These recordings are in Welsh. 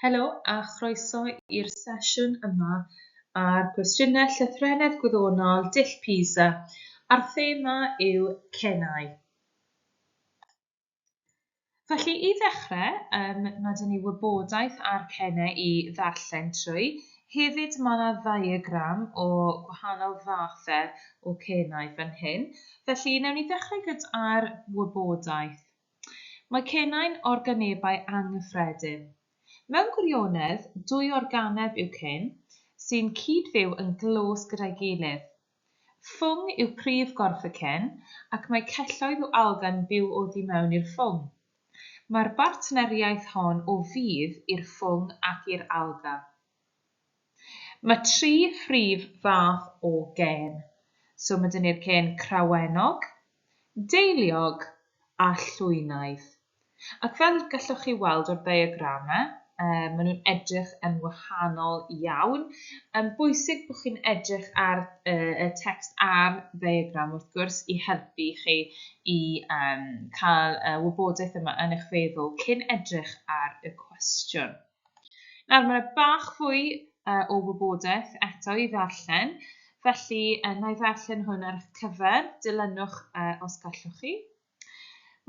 Helo a chroeso i'r sesiwn yma ar Gwestiynau Llythrennedd Gwyddonol dull PISA a'r thema yw Cennau. Felly i ddechrau, mae gen i wybodaeth ar Cennau i ddarllen trwy. Hefyd mae yna ddiagram o gwahanol fathau o Cennau fan hyn. Felly newn ni ddechrau gyda'r wybodaeth. Mae Cennau'n organebau anghyffredin. Mewn gwirionedd, dwy organeb yw cen sy'n cyd-fyw yn glos gyda'i gilydd. Ffwng yw prif gorff y cen ac mae celloedd o alga'n byw oddi mewn i'r ffwng. Mae'r bartneriaeth hon o fydd i'r ffwng ac i'r alga. Mae 3 phrif fath o gen. So mae dyn ni'r cen crawenog, deiliog a llwynaidd. Ac fel gallwch chi weld o'r diagramau, maen nhw'n edrych yn wahanol iawn. Bwysig bod chi'n edrych ar y text a'r diagram wrth gwrs i helpu chi i cael wybodaeth yma yn eich feddwl cyn edrych ar y cwestiwn. Nawr, mae'n bach fwy o wybodaeth eto i ddarllen, felly na i ddarllen hwn ar eich cyfer, dilynwch os gallwch chi.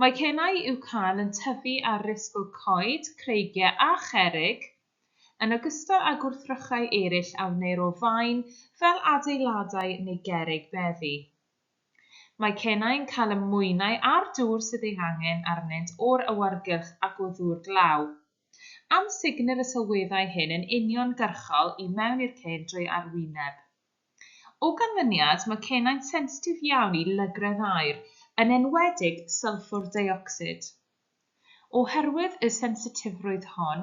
Mae cennau i'w cael yn tyfu ar risg o coed, creigiau a cherrig, yn ogystal â gwrthrychau eraill a wneir o faen fel adeiladau neu gerrig beddi. Mae cennau'n cael y mwynau a'r dŵr sydd ei angen arnynt o'r awyrgylch ac o ddŵr glaw. Am signal y sylweddau hyn yn uniongyrchol i mewn i'r cen drwy arwyneb. O ganlyniad, mae cennau'n sensitif iawn i lygredd aer, yn enwedig sylffwr deuocsid. Oherwydd y sensitifrwydd hon,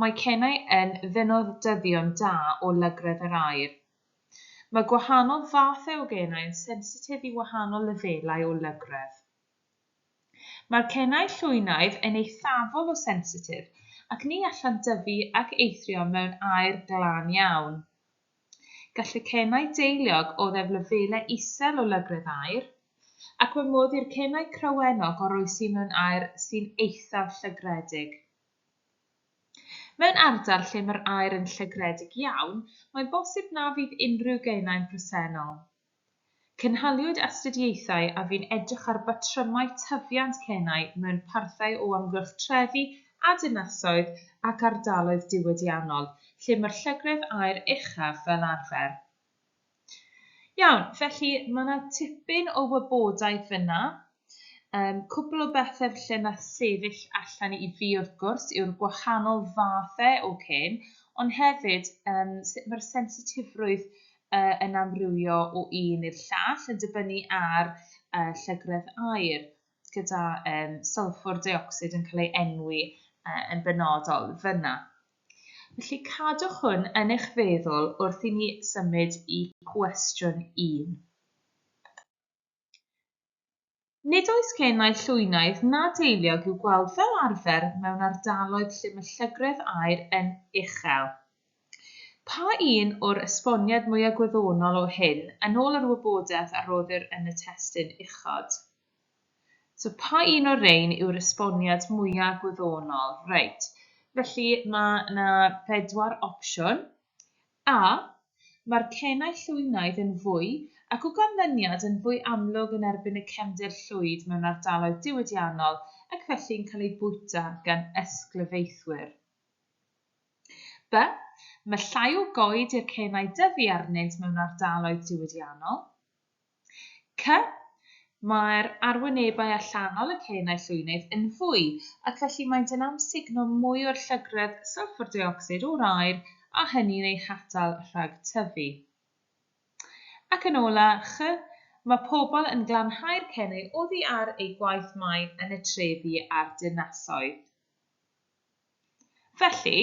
mae cennau yn ddenyddyddion da o lygredd yr aer. Mae gwahanol fathau o cennau yn sensitif i wahanol lefelau o lygredd. Mae'r cennau llwynaidd yn eithafol o sensitif ac ni allan dyfu ac eithrio mewn aer glân iawn. Gall y cennau deiliog o ddeflefelau isel o lygredd aer, ac mae modd i'r cennau crawenog oroesi mewn aer sy'n eithaf llygredig. Mewn ardal lle mae'r aer yn llygredig iawn, mae'n bosib na fydd unrhyw cennau'n presennol. Cynhaliwyd astudiaethau a fi'n edrych ar batrymau tyfiant cennau mewn parthau o amgylch trefi a dinasoedd ac ardaloedd diwydiannol, lle mae'r llygredd aer uchaf fel arfer. Iawn, felly mae yna tipyn o wybodaeth fyna. Cwbl o bethau lle na sefyll allan i fi wrth gwrs yw'r gwahanol fathau o cen, ond hefyd sut mae'r sensitifrwydd yn amrywio o un i'r llall yn dibynnu ar llygredd aer, gyda sylffwr deuocsid yn cael ei enwi yn benodol fyna. Felly cadwch hwn yn eich feddwl wrth i ni symud i cwestiwn 1. Nid oes cennau llwynaidd na deiliog i'w gweld fel arfer mewn ardaloedd lle mae llygredd aer yn uchel. Pa un o'r esboniad mwyaf gwyddonol o hyn yn ôl yr wybodaeth a roddir yn y testun uchod? So, pa un o'r rhain yw'r esboniad mwyaf gwyddonol? Reit. Felly mae yna 4 opsiwn. A. Mae'r cennau llwynaidd yn fwy ac o ganlyniad yn fwy amlwg yn erbyn y cefndir llwyd mewn ardaloedd diwydiannol ac felly'n cael ei bwyta gan ysglyfaethwyr. B. Mae llai o goed i'r cennau dyfu arnynt mewn ardaloedd diwydiannol. C. Mae'r arwynebau allanol y cennau llwynaidd yn fwy ac felly maent yn amsugno mwy o'r llygredd sylffwr deuocsid o'r aer a hynny'n ei hatal rhag tyfu. Ac yn ola, ch, mae pobl yn glanhau'r cennau oddi ar eu gwaith maen yn y trefi a'r dinasoedd. Felly,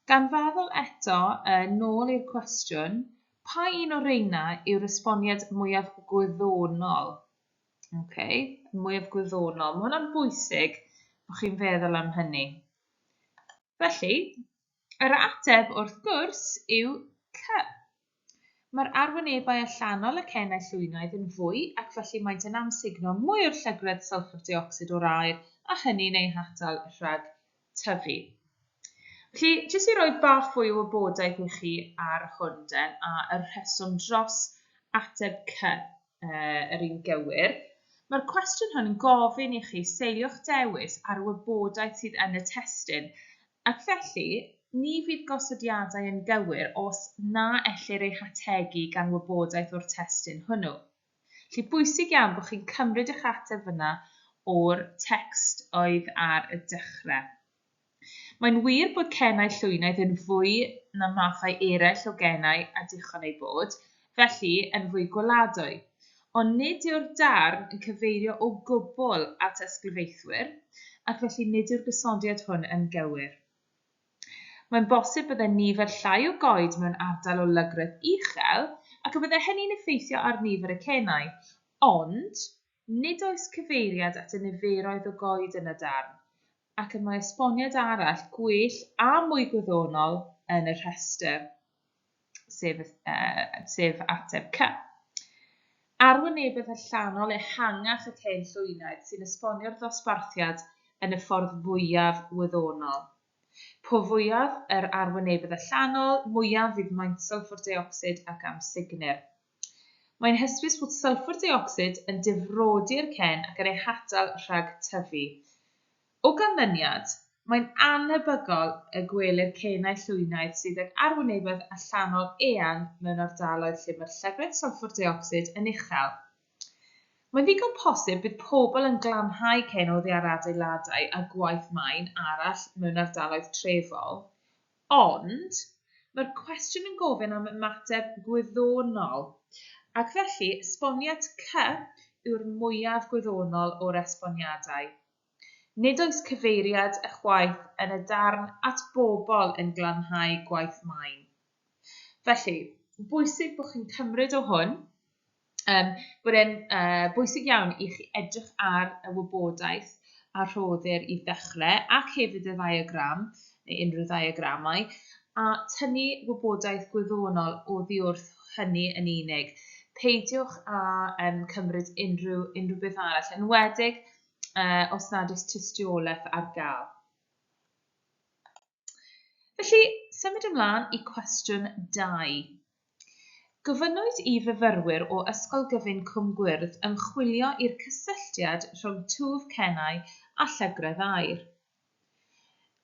gan feddwl eto nôl i'r cwestiwn, pa un o'r reina yw'r esboniad mwyaf gwyddonol? Mwyaf gwyddonol. Mae hwnna'n bwysig bod chi'n feddwl am hynny. Felly, yr ateb wrth gwrs yw C. Mae'r arwynebau allanol y cennau llwynaidd yn fwy ac felly maent yn amsugno mwy o'r llygredd sylffwr deuocsid o'r aer a hynny'n ei hatal rhag tyfu. Felly, jyst i roi bach fwy o wybodaeth i chi ar hwn den, a y rheswm dros ateb C, yr un gywir. Mae'r cwestiwn hwn yn gofyn i chi seiliwch dewis ar wybodaeth sydd yn y testun, ac felly, ni fydd gosodiadau yn gywir os na ellir eu hategu gan wybodaeth o'r testun hwnnw. Felly bwysig iawn bod chi'n cymryd eich ateb fyna o'r text oedd ar y dechrau. Mae'n wir bod cennau llwynaidd yn fwy na mathau eraill o gennau a dichon ei bod, felly yn fwy gweladwy. Ond nid yw'r darn yn cyfeirio o gwbl at ysgrifeithwyr, ac felly nid yw'r gysonddiad hwn yn gywir. Mae'n bosib bydde nifer llai o goed mewn ardal o lygredd uchel, ac y bydde hynny'n effeithio ar nifer y cennau, ond nid oes cyfeiriad at y niferoedd o goed yn y darn, ac mae esboniad arall gwell a mwy gwyddonol yn y rhestr, sef ateb C. Arwynebedd allanol ehangach y cen llwynaidd sy'n esbonio'r ddosbarthiad yn y ffordd fwyaf wyddonol. Po fwyaf yr arwynebedd allanol, mwyaf fydd maint sylffwr deuocsid ac amsugner. Mae'n hysbys bod sylffwr deuocsid yn difrodi'r cen ac yn ei hatal rhag tyfu. O ganlyniad, mae'n annhebygol y gwelir cennau llwynaidd sydd ag arwynebedd allanol eang mewn ardaloedd lle mae'r llygredd sylffwr deuocsid yn uchel. Mae'n ddigon posib bydd pobl yn glanhau cen oddi ar adeiladau a gwaith main arall mewn ardaloedd trefol, ond mae'r cwestiwn yn gofyn am ymateb gwyddonol, ac felly esboniad C yw'r mwyaf gwyddonol o'r esboniadau. Nid oes cyfeiriad y chwaith yn y darn at bobl yn glanhau gwaith main. Felly, bwysig bod chi'n cymryd o hwn, bod e'n bwysig iawn i chi edrych ar y wybodaeth a rhoddir i ddechrau, ac hefyd y ddiagram, neu unrhyw ddiagramau, a tynnu wybodaeth gwyddonol oddi wrth hynny yn unig. Peidiwch â cymryd unrhyw beth arall, yn enwedig os nad oes tystiolaeth ar gael. Felly, symud ymlaen i cwestiwn 2. Gofynnwyd i fyfyrwyr o Ysgol Gyfun Cwm Gwyrdd ymchwilio i'r cysylltiad rhwng twf cennau a llygredd aur.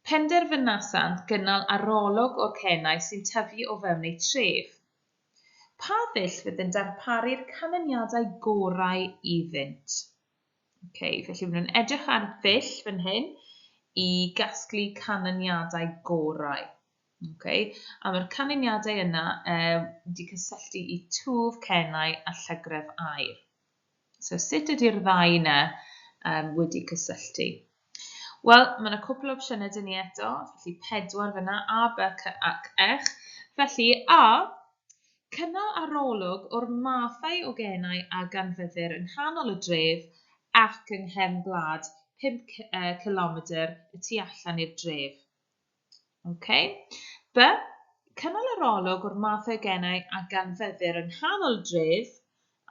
Penderfynasant gynnal arolwg o'r cennau sy'n tyfu o fewn eu tref. Pa ddull fydd yn darparu'r canlyniadau gorau iddynt? Felly fydd nhw'n edrych ar ddull fan hyn i gasglu canlyniadau gorau. A mae'r canlyniadau yna wedi cysylltu i twf cennau a llygredd aur. So sut ydy'r ddau yna wedi cysylltu? Wel, mae yna cwpl o opsiynau dyn ni eto, felly 4 fyna, A, B, C ac Ech. Felly A, cynnal arolwg o'r mathau o gennau a ganfyddir yn nghanol y dref ac yng nghefn gwlad 5 kilometr y tu allan i'r dref. B. Cynnal arolwg o'r mathau o gennau a ganfyddir yng nghanol y dref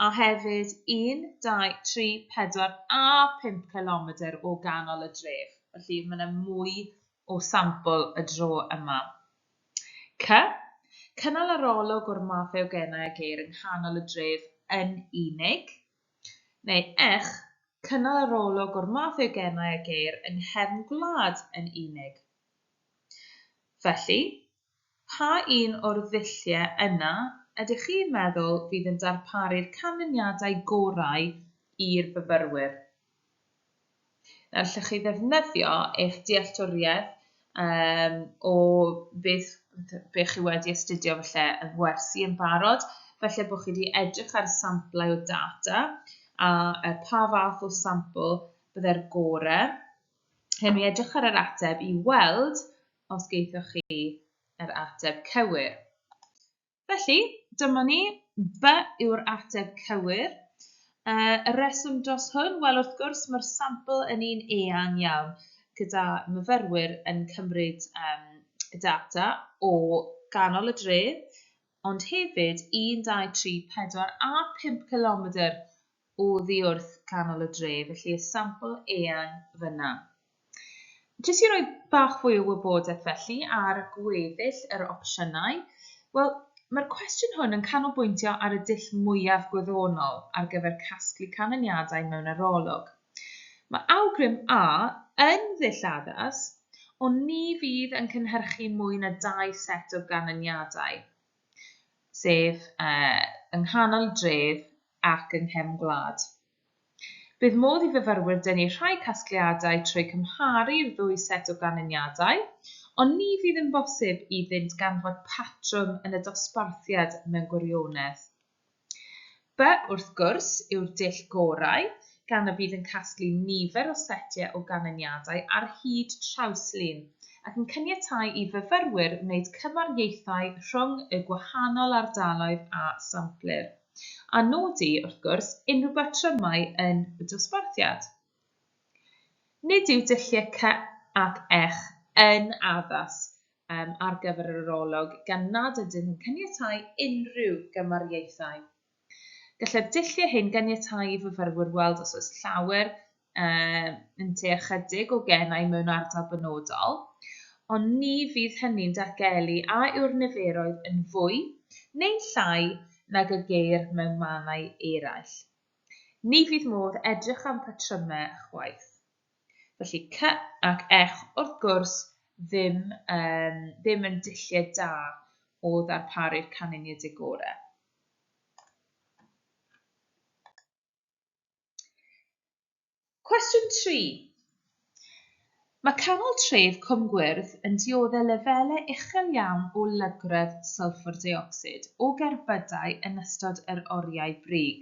a hefyd 1, 2, 3, 4 a 5 kilometr o ganol y dref. Felly mae yna mwy o sampl y dro yma. C. Cynnal arolwg o'r mathau o gennau a geir yng nghanol y dref yn unig. Neu Ech. Cynnal arolwg o'r mathau o gennau a geir yng nghefn gwlad yn unig. Felly, pa un o'r ddulliau yna ydych chi'n meddwl fydd yn darparu'r canlyniadau gorau i'r fyfyrwyr? Nawr, allwch chi ddefnyddio eich dealltwriaeth o beth chi wedi astudio falle yn wersi yn barod, falle bod chi wedi edrych ar samplau o data a pa fath o sampl bydde'r gorau. Hyn mi edrych ar yr ateb i weld os geithoch chi yr ateb cywir. Felly, dyma ni, B yw'r ateb cywir. Y reswm dros hwn, wel wrth gwrs mae'r sampl yn un eang iawn, gyda myfyrwyr yn cymryd data o ganol y dref, ond hefyd 1, 2, 3, 4 a 5 kilometr oddi wrth canol y dref, felly y sampl eang fyna. Jyst i roi bach fwy o wybodaeth felly ar gweddill yr opsiynau. Wel, mae'r cwestiwn hwn yn canolbwyntio ar y dull mwyaf gwyddonol ar gyfer casglu canlyniadau mewn arolwg. Mae awgrym A yn ddull addas, ond ni fydd yn cynhyrchu mwy na 2 set o ganlyniadau, sef yng nghanol dref ac yng nghefn gwlad. Bydd modd i fyfyrwyr dynnu rhai casgliadau trwy cymharu'r 2 set o ganlyniadau, ond ni fydd yn bosib iddynt ganfod patrwm yn y dosbarthiad mewn gwirionedd. B, wrth gwrs, yw'r dull gorau, gan y bydd yn casglu nifer o setiau o ganlyniadau ar hyd trawslun, ac yn caniatáu i fyfyrwyr wneud cymarieithau rhwng y gwahanol ardaloedd a samplir, a nodi, wrth gwrs, unrhyw batrymau yn y dosbarthiad. Nid yw dulliau C ac Ech yn addas ar gyfer yr arolwg, gan nad ydyn nhw'n caniatáu unrhyw gymariaethau. Gallai'r dulliau hyn ganiatáu i fyfyrwyr weld os oes llawer yn te ychydig o gennau mewn ardal benodol, ond ni fydd hynny'n datgelu a yw'r niferoedd yn fwy neu'n llai nag y geir mewn mannau eraill. Ni fydd modd edrych am patrymau chwaith. Felly C ac Ech wrth gwrs ddim yn dulliau da o ddarparu'r canlyniadau gorau. Cwestiwn 3. Mae canol tref Cwm Gwyrdd yn dioddef lefelau uchel iawn o lygredd sylffwr deuocsid o gerbydau yn ystod yr oriau brig,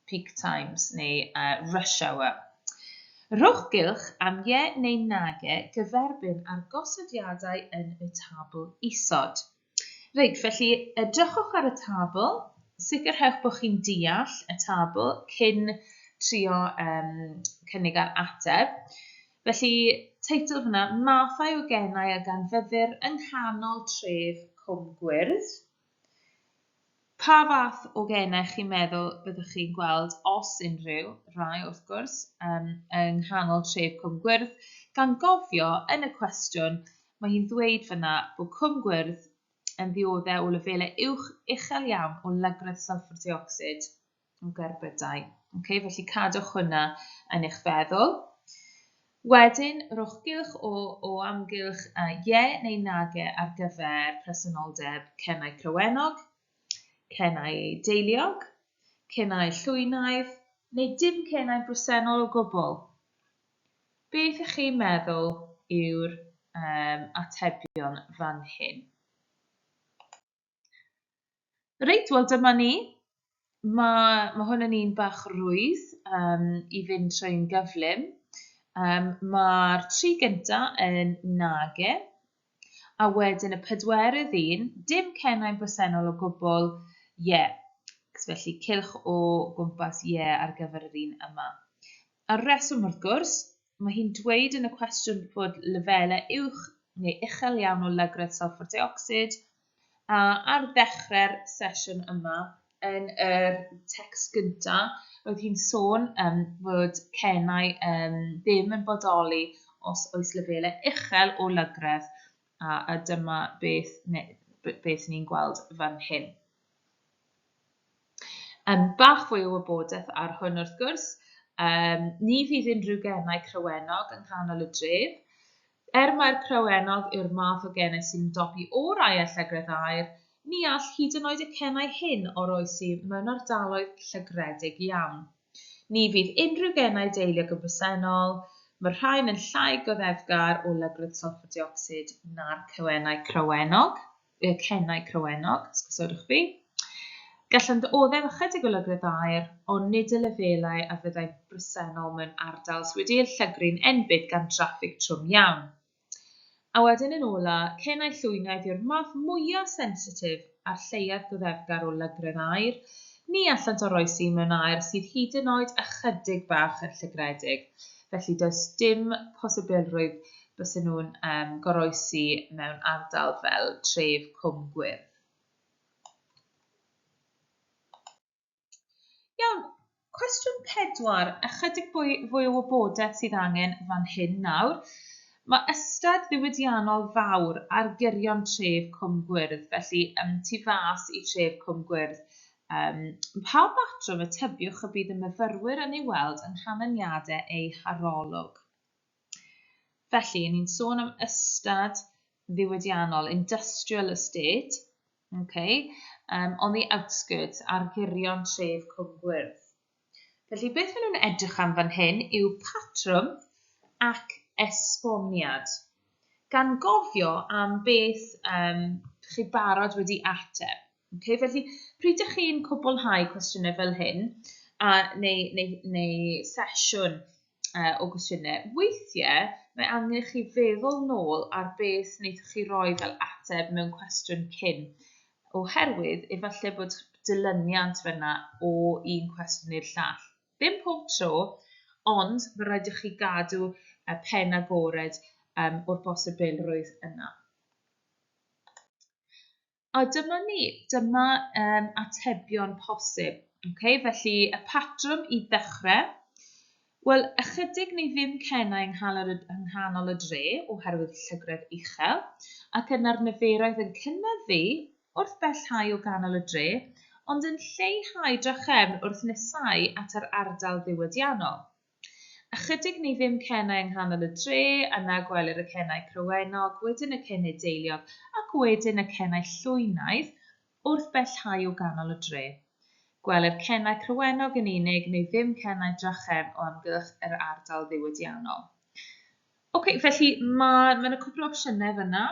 peak times neu rush hour. Rhowch gylch am ie neu nage gyferbyn ar gosodiadau yn y tabl isod. Reit, felly edrychwch ar y tabl, sicrhewch bod chi'n deall y tabl cyn trio cynnig ar ateb. Felly, teitl fyna, mathau o gennau a ganfyddir yng nghanol tref Cwm Gwyrdd. Pa fath o gennau chi'n meddwl byddwch chi'n gweld os unrhyw, rai wrth gwrs, yng nghanol tref Cwm Gwyrdd, gan gofio yn y cwestiwn, mae hi'n dweud fyna bod Cwm Gwyrdd yn ddioddef o lefelau uchel iawn o lygredd sylffwr deuocsid o gerbydau. Felly cadwch hwnna yn eich feddwl. Wedyn, rhowch gylch o amgylch ie neu nage ar gyfer presenoldeb cennau crywenog, cennau deiliog, cennau llwynaidd, neu dim cennau bresennol o gwbl. Beth ych chi'n meddwl yw'r atebion fan hyn? Reit, wel dyma ni. Mae hwn yn un bach rwydd i fynd trwy'n gyflym. Mae'r 3 gyntaf yn nage, a wedyn y 4ydd un, dim cennau bresennol o gwbl, ie. Felly cylch o gwmpas ie ar gyfer yr un yma. A'r reswm wrth gwrs, mae hi'n dweud yn y cwestiwn bod lefelau uwch neu uchel iawn o lygredd sylffwr deuocsid, a ar ddechrau'r sesiwn yma, yn yr text gyntaf, roedd hi'n sôn fod cennau ddim yn bodoli os oes lefelau uchel o lygredd, a dyma beth ni'n gweld fan hyn. Bach fwy o wybodaeth ar hwn wrth gwrs. Ni fydd unrhyw gennau crywenog yng nghanol y dref. Mae'r crywenog yw'r math o gennau sy'n dopi o rai a llygredd aur, ni all hyd yn oed y cennau hyn oroesi mewn ardaloedd llygredig iawn. Ni fydd unrhyw gennau deiliog yn bresennol, mae rhain yn llai goddefgar o lygredd sylffwr deuocsid na'r cennau crywenog, sgwrsodwch fi. Gallant oddef ychydig o lygredd aur, ond nid y lefelau a fyddai bresennol mewn ardal sydd wedi'i llygru'n enbyd gan traffig trwm iawn. A wedyn yn ola, cennau llwynaidd yw'r math mwyaf sensitif a'r lleiaf goddefgar o lygredd aur, ni allant oroesi mewn aur sydd hyd yn oed ychydig bach yn llygredig. Felly does dim posibilrwydd bysyn nhw'n goroesi mewn ardal fel tref Cwm Gwyrdd. Iawn, cwestiwn 4, ychydig fwy o wybodaeth sydd angen fan hyn nawr. Mae ystad ddiwydiannol fawr ar gyrion tref Cwm Gwyrdd, felly tu fas i tref Cwm Gwyrdd. Pa batrwm y tybiwch y bydd y myfyrwyr yn ei weld yn canlyniadau ei harolwg? Felly, ni'n sôn am ystad ddiwydiannol, industrial estate, on the outskirts, ar gyrion tref Cwm Gwyrdd. Felly, beth maen nhw'n edrych am fan hyn yw patrwm ac esboniad. Gan gofio am beth chi barod wedi ateb. Felly, pryd ydych chi'n cwblhau cwestiynau fel hyn, neu sesiwn o gwestiynau, weithiau mae angen chi feddwl nôl ar beth wnaethoch chi roi fel ateb mewn cwestiwn cyn, oherwydd efallai bod dilyniant fyna o un cwestiwn i'r llall. Ddim pob tro, ond mae rhaid i chi gadw pen agored o'r bosibilrwydd yna. A dyma atebion posib. Felly, y patrwm i ddechrau. Wel, ychydig neu ddim cennau yng nghanol y dre oherwydd llygredd uchel, ac yna'r niferoedd yn cynyddu wrth bellhau o ganol y dre, ond yn lleihau drachefn wrth nesau at yr ardal ddiwydiannol. Ychydig neu ddim cennau yng nghanol y dre, yna gwelir y cennau crywenog, wedyn y cennau deiliog, ac wedyn y cennau llwynaidd wrth bellhau o ganol y dre. Gwelir cennau crywenog yn unig neu ddim cennau drachefn o amgylch yr ardal ddiwydiannol. Felly mae yna cwpl o opsiynau fyna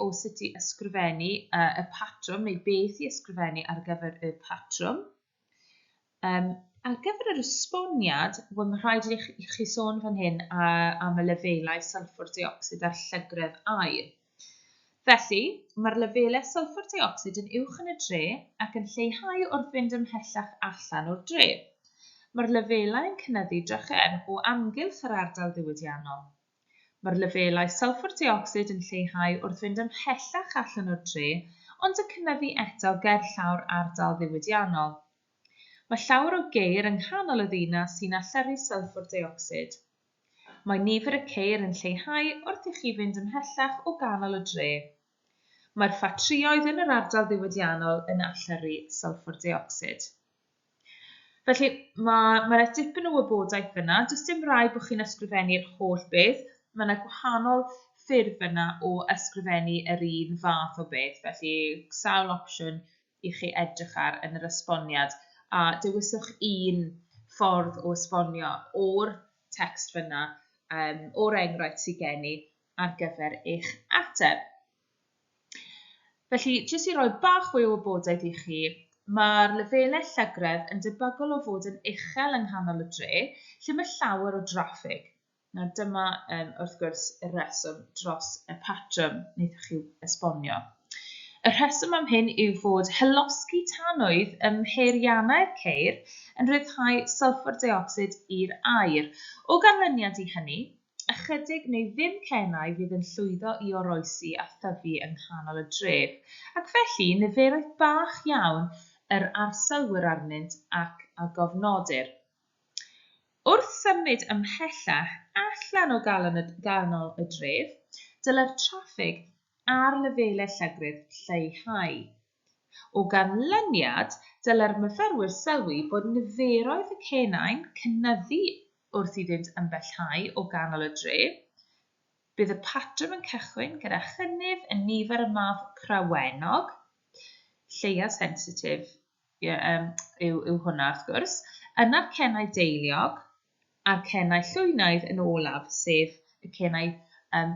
o sut i ysgrifennu y patrwm neu beth i ysgrifennu ar gyfer y patrwm. Ar gyfer yr esboniad, mae rhaid i chi sôn fan hyn am y lefelau sylffwr diocsid a'r llygredd aer. Felly, mae'r lefelau sylffwr diocsid yn uwch yn y dre ac yn lleihau wrth fynd ymhellach allan o'r dre. Mae'r lefelau yn cynyddu drachefn o amgylch yr ardal ddiwydiannol. Mae'r lefelau sylffwr diocsid yn lleihau wrth fynd ymhellach allan o'r dre, ond yn cynyddu eto gerllawr ardal ddiwydiannol. Mae llawer o geir yng nghanol y ddinas sy'n allyru sylffwr diocsid. Mae nifer y ceir yn lleihau wrth i chi fynd ymhellach o ganol y dre. Mae'r ffatrïoedd yn yr ardal ddiwydiannol yn allyru sylffwr diocsid. Felly, mae dipyn o wybodaeth fyna. Does dim rhaid bod chi'n ysgrifennu'r holl beth. Mae yna gwahanol ffyrdd fyna o ysgrifennu yr un fath o beth. Felly, sawl opsiwn i chi edrych ar yn yr esboniad. A dewiswch un ffordd o esbonio o'r text fyna, o'r enghraifft sydd gen i ar gyfer eich ateb. Felly, jyst i roi bach fwy o wybodaeth i chi, mae'r lefelau llygredd yn debygol o fod yn uchel yng nghanol y dre, lle mae llawer o draffig. Dyma, wrth gwrs, y reswm dros y patrwm wnaethoch chi esbonio. Y rheswm am hyn yw fod hylosgi tanwydd ym mheiriannau'r ceir yn rhyddhau sylffwr diocsid i'r aer. O ganlyniad i hynny, ychydig neu ddim cennau fydd yn llwyddo i oroesi a thyfu yng nghanol y dref, ac felly niferoedd bach iawn yr arsylwyr arnynt ac a gofnodir. Wrth symud ymhellach allan o ganol y dref, dylai'r traffig ar lefelau llygredd lleihau. O ganlyniad, dylai'r myfyrwyr sylwi bod niferoedd y cennau'n cynyddu wrth iddynt ymhellhau o ganol y dre. Bydd y patrwm yn cychwyn gyda chynnydd yn nifer y math crawenog, lleia sensitif yw hwnna wrth gwrs, yna'r cennau deiliog a'r cennau llwynaidd yn olaf, sef y cennau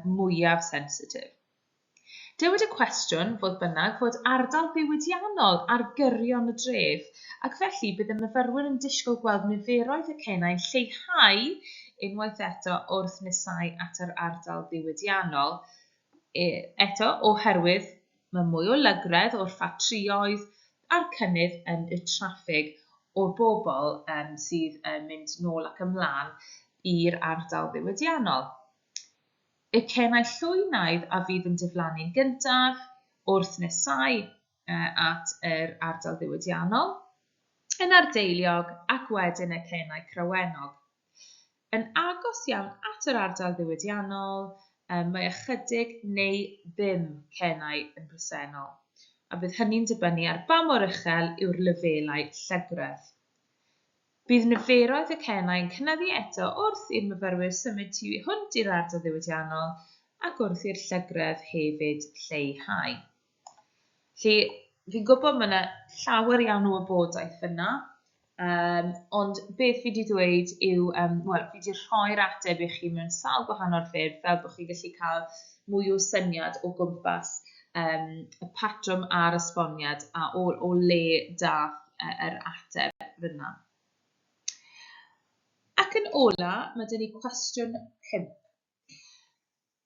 mwyaf sensitif. Dywed y cwestiwn fodd bynnag fod ardal ddiwydiannol ar gyrion y dref, ac felly bydd y myfyrwyr yn disgwyl gweld niferoedd y cennau'n lleihau unwaith eto wrth nesau at yr ardal ddiwydiannol. Eto, oherwydd mae mwy o lygredd o'r ffatrïoedd a'r cynnydd yn y traffig o'r bobl sydd yn mynd nôl ac ymlaen i'r ardal ddiwydiannol. Y cennau llwynaidd a fydd yn diflannu'n gyntaf wrth nesau at yr ardal ddiwydiannol, yn ardeiliog ac wedyn y cennau crawenog. yn agos iawn at yr ardal ddiwydiannol, mae ychydig neu ddim cennau yn bresennol, a bydd hynny'n dibynnu ar ba mor uchel yw'r lefelau llygredd. Bydd niferoedd y cennau yn cynyddu eto wrth i'r myfyrwyr symud tu hwnt i'r ardal ddiwydiannol ac wrth i'r llygredd hefyd lleihau. Felly, fi'n gwybod mae yna llawer iawn o wybodaeth yna, ond beth fi wedi dweud yw, fi wedi rhoi'r ateb i chi mewn sawl gwahanol ffyrdd fel bod chi'n gallu cael mwy o syniad o gwmpas y patrwm a'r esboniad a o le dath yr ateb fyna. Ac yn ola, mae dyn ni cwestiwn 5.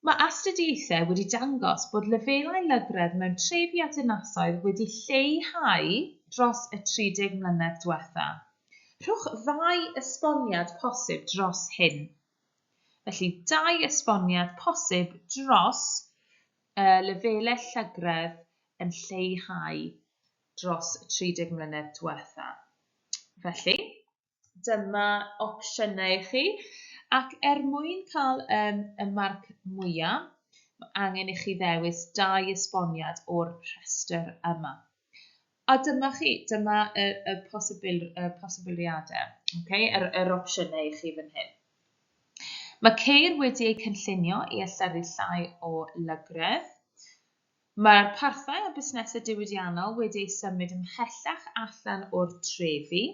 Mae astudiaethau wedi dangos bod lefelau lygredd mewn trefi a dinasoedd wedi lleihau dros y 30 mlynedd diwethaf. Rhowch 2 esboniad posib dros hyn. Felly, 2 esboniad posib dros lefelau llygredd yn lleihau dros y 30 mlynedd diwethaf. Felly, dyma opsiynau i chi. Ac mwyn cael y marc mwyaf, mae angen i chi ddewis 2 esboniad o'r rhestr yma. A dyma y posibiliadau, yr opsiynau i chi fan hyn. Mae ceir wedi eu cynllunio i ystyru llai o lygredd. Mae'r parthau a busnesau diwydiannol wedi eu symud ymhellach allan o'r trefi.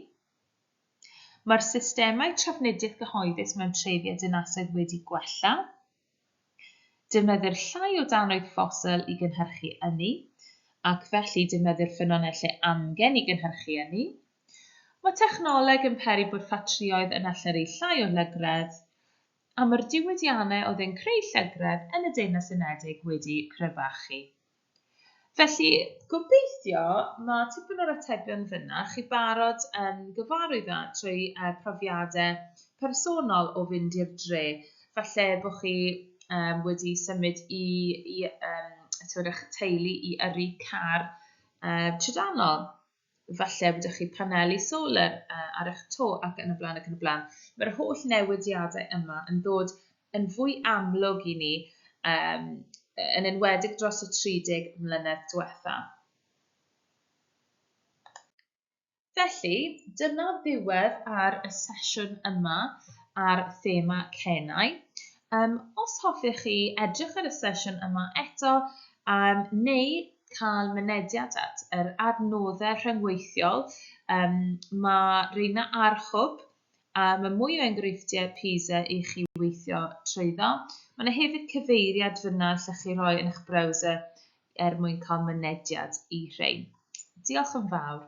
Mae'r systemau trafnidiaeth gyhoeddus mewn trefi a dinasoedd wedi gwella. Defnyddir llai o danoedd ffosil i gynhyrchu ynni, ac felly defnyddir ffynonellau amgen i gynhyrchu ynni. Mae technoleg yn peri bod ffatrïoedd yn allyru llai o lygredd, a mae'r diwydiannau oedd yn creu llygredd yn y Deyrnas Unedig wedi cryfachu. Felly, gobeithio mae tipyn o'r atebion fyna chi barod yn gyfarwydd â trwy profiadau personol o fynd i'r dre. Falle bod chi wedi symud i eich teulu i yrru car trydanol. Falle bod chi paneli solar ar eich to ac yn y blaen ac yn y blaen. Mae'r holl newidiadau yma yn dod yn fwy amlwg i ni yn enwedig dros y 30 mlynedd diwethaf. Felly, dyna ddiwedd ar y sesiwn yma ar thema cennau. Os hoffech chi edrych ar y sesiwn yma eto, neu cael mynediad at yr adnoddau rhyngweithiol, mae reina ar hwb, a mae mwy o enghreifftiau PISA i chi weithio trwyddo. Mae yna hefyd cyfeiriad fyna lle chi roi yn eich browser mwyn cael mynediad i rhein. Diolch yn fawr.